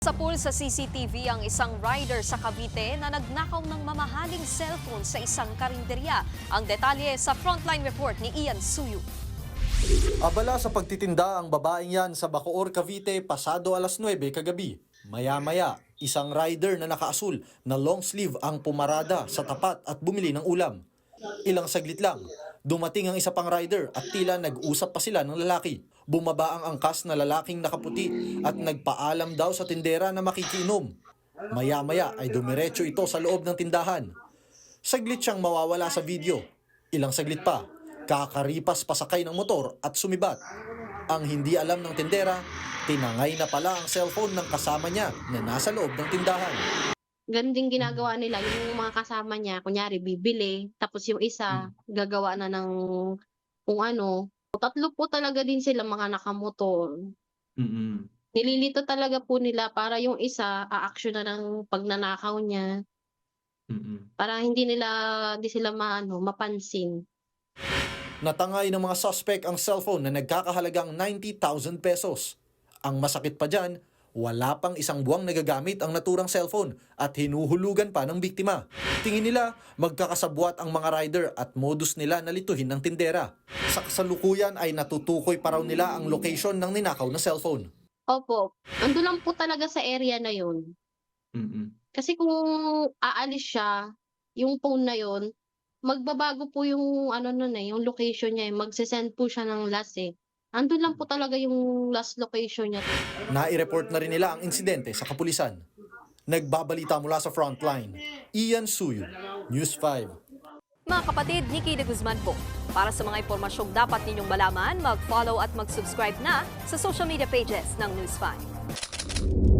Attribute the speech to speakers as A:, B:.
A: Sapul sa CCTV ang isang rider sa Cavite na nagnakaw ng mamahaling cellphone sa isang karinderya. Ang detalye sa frontline report ni Ian Suyu.
B: Abala sa pagtitinda ang babaeng yan sa Bacoor, Cavite pasado alas 9 kagabi. Maya-maya, isang rider na nakaasul na long sleeve ang pumarada sa tapat at bumili ng ulam. Ilang saglit lang, dumating ang isa pang rider at tila nag-usap pa sila ng lalaki. Bumaba ang angkas na lalaking nakaputi at nagpaalam daw sa tindera na makikiinom. Maya-maya ay dumiretso ito sa loob ng tindahan. Saglit siyang mawawala sa video. Ilang saglit pa, kakaripas pasakay ng motor at sumibat. Ang hindi alam ng tindera, tinangay na pala ang cellphone ng kasama niya na nasa loob ng tindahan.
C: Ganun din ginagawa nila, yung mga kasama niya, kunyari bibili, tapos yung isa gagawa na ng kung ano. Tatlo po talaga din sila mga nakamotor. Nililito talaga po nila para yung isa a-action na ng pagnanakaw niya. Para hindi sila mapansin.
B: Natangay ng mga suspect ang cellphone na nagkakahalagang 90,000 pesos. Ang masakit pa dyan, wala pang isang buwang nagagamit ang naturang cellphone at hinuhulugan pa ng biktima. Tingin nila magkakasabwat ang mga rider at modus nila na lituhin ng tindera. Sa kasalukuyan ay natutukoy pa raw nila ang location ng ninakaw na cellphone.
C: Opo, ando lang po talaga sa area na yun. Kasi kung aalis siya, yung phone na yun, magbabago po yung yung location niya, magse-send po siya ng last eh. Andun lang po talaga yung last location niya.
B: Nai-report na rin nila ang insidente sa kapulisan. Nagbabalita mula sa frontline, Ian Suyu, News 5.
A: Mga kapatid, Nikki de Guzman po. Para sa mga impormasyong dapat ninyong malaman, mag-follow at mag-subscribe na sa social media pages ng News 5.